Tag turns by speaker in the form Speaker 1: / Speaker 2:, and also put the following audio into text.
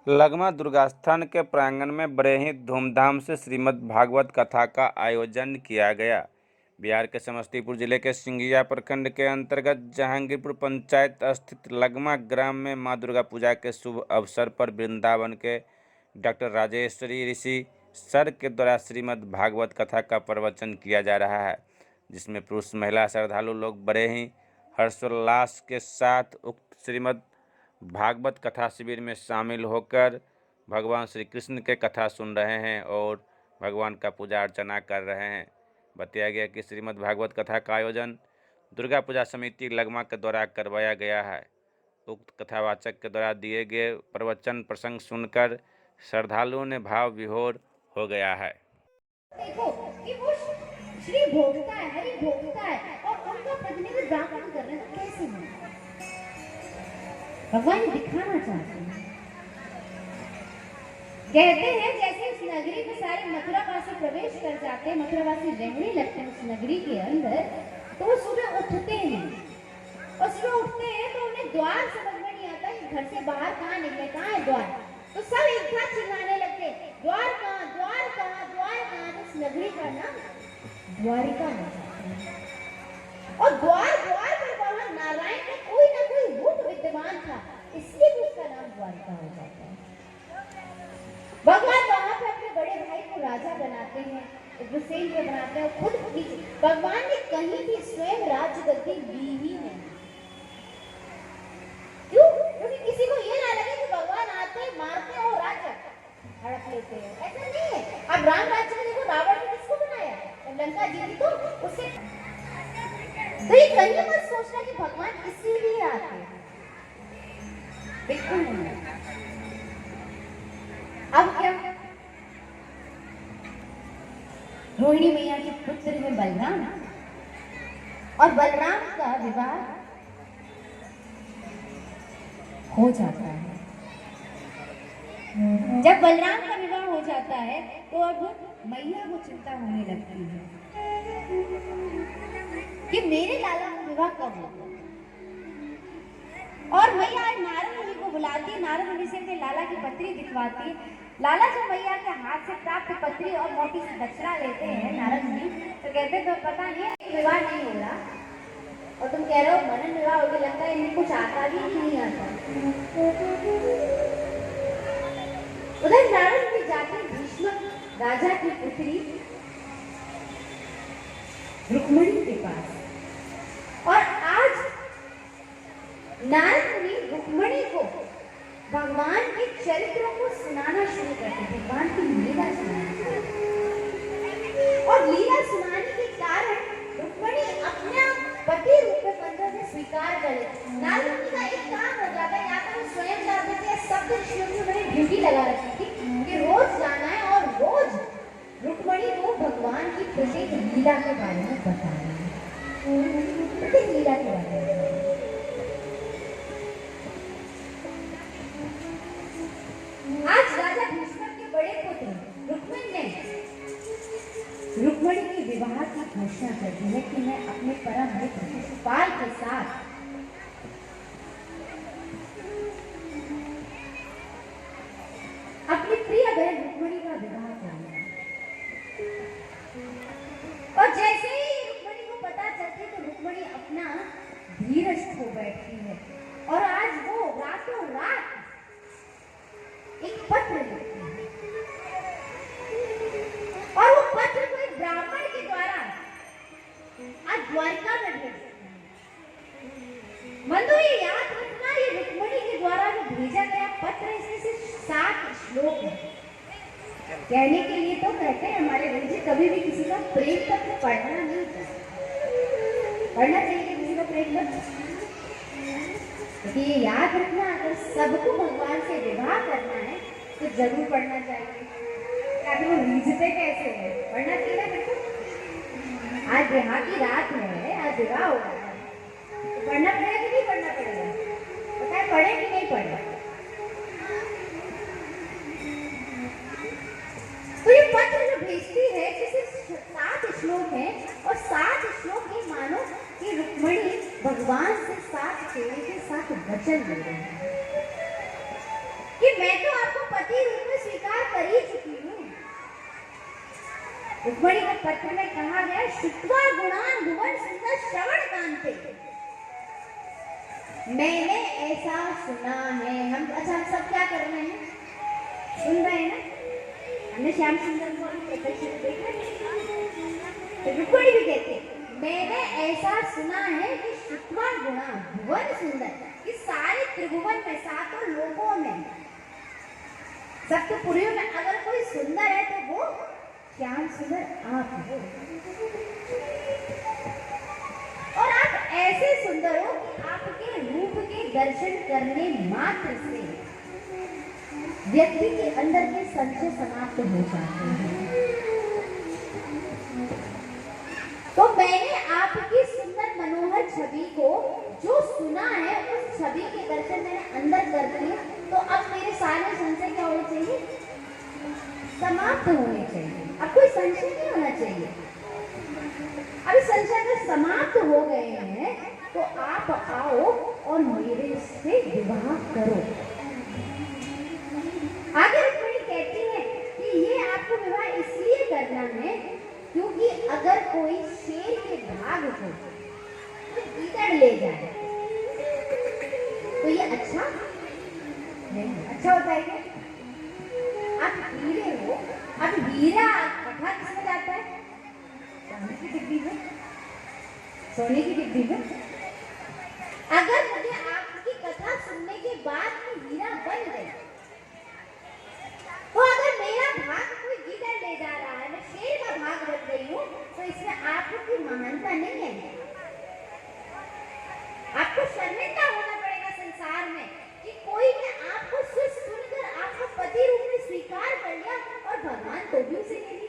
Speaker 1: लगमा दुर्गास्थान के प्रांगण में बड़े ही धूमधाम से श्रीमद् भागवत कथा का आयोजन किया गया। बिहार के समस्तीपुर जिले के सिंघिया प्रखंड के अंतर्गत जहांगीरपुर पंचायत स्थित लगमा ग्राम में मां दुर्गा पूजा के शुभ अवसर पर वृंदावन के डॉक्टर राजेश्वरी ऋषि सर के द्वारा श्रीमद् भागवत कथा का प्रवचन किया जा रहा है, जिसमें पुरुष महिला श्रद्धालु लोग बड़े ही हर्षोल्लास के साथ उक्त श्रीमद् भागवत कथा शिविर में शामिल होकर भगवान श्री कृष्ण के कथा सुन रहे हैं और भगवान का पूजा अर्चना कर रहे हैं। बताया गया कि श्रीमद् भागवत कथा का आयोजन दुर्गा पूजा समिति लगमा के द्वारा करवाया गया है। उक्त कथावाचक के द्वारा दिए गए प्रवचन प्रसंग सुनकर श्रद्धालुओं ने भाव विभोर हो गया है।
Speaker 2: देखो कि वो श्री भोगता है, हरि भोगता है और उनका प्रतिनिधित्व ब्राह्मण कर रहे हैं, तो कैसे होगा? भगवान दिखाना चाहते हैं। कहते हैं जैसे उस नगरी में सारे मथुरावासी प्रवेश कर जाते हैं, मथुरावासी रहने लगते हैं उस नगरी के अंदर, तो वो सुबह उठते हैं और सुबह उठते हैं तो उन्हें द्वार समझ में नहीं आता कि घर से बाहर कहाँ निकले, कहाँ है द्वार। तो सब एक साथ चिल्लाने लगते, द्वार कहाँ, द्वार कहाँ, द्वार कहाँ। तो उस नगरी का नाम द्वारिका है और द्वार द्वार पर वहां नारायण का कोई ना कोई रूप विद्यमान था, इसलिए भी उसका नाम द्वारिका हो जाता है। भगवान वहां पे अपने बड़े भाई को राजा बनाते हैं, उग्रसेन को बनाते हैं, खुद भगवान ने कहीं भी स्वयं राज्य गद्दी ली ही नहीं। क्यों? क्योंकि किसी को ये ना लगे कि भगवान आते हैं, मारते हैं और राज्य हड़प लेते हैं, ऐसा नहीं है। अब राम राज्य में देखो रावण ने किसको बनाया, जब लंका जीती तो उससे, तो ये कहीं मत सोचना कि भगवान इसीलिए आते हैं, बिल्कुल नहीं। अब क्या, रोहिणी मैया के पुत्र है बलराम और बलराम का विवाह हो जाता है। जब बलराम का विवाह हो जाता है तो अब मैया को चिंता होने लगती है कि मेरे लाला का विवाह कब होगा। और मैया आज नारद मुनि को बुलाती, नारद मुनि से अपने लाला की पत्री दिखवाती। लाला जब मैया के हाथ से प्राप्त पत्री और मोटी सी दक्षिणा लेते हैं नारद मुनि, तो कहते तो पता नहीं विवाह नहीं हो रहा और तुम कह रहे हो मनन विवाह हो गया, लगता है इनको कुछ आता भी नहीं आता। उधर नारद मुनि जाते भीष्म राजा की पुत्री रुक्मिणी के पास, और आज नारद मुनि रुक्मिणी को भगवान के चरित्रों को सुनाना शुरू करते, भगवान की लीला सुनाना, और लीला सुनाने के कारण रुक्मिणी अपना पति रूप में बंधन में स्वीकार कर लेती। नारद मुनि का एक काम हो जाता है, या तो वो स्वयं जाते थे, सब ऋषियों की उन्होंने ड्यूटी लगा रखी थी कि रोज जाना है और रोज रुक्मिणी को भगवान की प्रत्येक लीला के बारे में बताना है, प्रत्येक लीला के बारे में। आज राजा भीष्म के बड़े पुत्र रुक्मिणी ने रुक्मिणी के विवाह की घोषणा कर दी है कि मैं अपने परम मित्र शिशुपाल के साथ अपनी प्रिय बहन रुक्मिणी का विवाह करूंगा। और जैसे ही रुक्मिणी को पता चलती तो रुक्मिणी अपना धीरज खो बैठती है और आज वो रातों रात एक पत्र लिखती है और वो पत्र को एक ब्राह्मण के द्वारा आज द्वारिका में भेजती है। बंधु ये याद रखना, ये रुक्मिणी के द्वारा जो भेजा गया पत्र, इसमें सिर्फ 7 श्लोक है। कहने के लिए तो कहते हैं हमारे गुरु जी, कभी भी किसी का प्रेम पत्र पढ़ना नहीं चाहिए, पढ़ना चाहिए किसी का प्रेम पत्र। तो ये याद रखना, अगर सबको भगवान से विवाह करना है तो जरूर पढ़ना चाहिए, ताकि वो रीझते कैसे है, पढ़ना चाहिए बिल्कुल। आज विवाह की रात है, आज विवाह हो रहा है, तो पढ़ना पड़ेगा कि नहीं पढ़ना पड़ेगा, पता है पढ़े कि नहीं पढ़े। तो ये पत्र जो भेजती है जिसे 7 श्लोक है और 7 श्लोक ये मानो कि रुक्मिणी भगवान से 7 फेरे के साथ वचन ले रहे हैं। कि मैं तो आपको पति रूप में स्वीकार कर ही चुकी हूँ। रुक्मिणी के पत्र में कहा गया, शुक्वा गुणान भुवन सुंदर श्रवण कांते। मैंने ऐसा सुना है। हम अच्छा हम सब क्या कर रहे हैं, सुन रहे हैं ना। हमने श्याम सुंदर को प्रत्यक्ष में देखा तो रुक्मिणी भी कहते, मैंने ऐसा सुना है कि शुक्वा गुणा भुवन सुंदर, इस सारे त्रिभुवन में, सातों लोगों में, सप्तपुरियों में अगर कोई सुंदर है तो वो श्याम सुंदर आप हो। और आप ऐसे सुंदर हो कि आपके रूप के दर्शन करने मात्र से व्यक्ति के अंदर के संशय समाप्त हो जाते हैं। तो मैंने आपकी सुंदर मनोहर छवि को जो सुना है, उस छवि के दर्शन मैंने अंदर कर दिए, तो अब मेरे सारे संशय क्या होने चाहिए, समाप्त होने चाहिए। अब कोई संशय नहीं होना चाहिए। अब संशय अगर समाप्त हो गए हैं तो आप आओ और मेरे से विवाह करो। आगे रुक्मिणी कहती है कि ये आपको विवाह इसलिए करना है क्योंकि अगर कोई शेर के भाग को गीदड़ ले जाए तो ये अच्छा नहीं, अच्छा होता है क्या? आप हीरे हो, अब हीरा रखा किसमें जाता है, सोने की डिब्बी में, सोने की डिब्बी में। अगर मुझे आपकी कथा सुनने के बाद में हीरा बन गई, तो अगर मेरा भाग कोई गीदड़ ले जा रहा है, मैं शेर का भाग बन गई हूँ, तो इसमें आपकी महानता नहीं है। आपको शर्मिंदा होना पड़ेगा संसार में कि कोई ने आपको सिर्फ सुनकर आपको पति रूप में स्वीकार कर लिया और भगवान तो भी उसे नहीं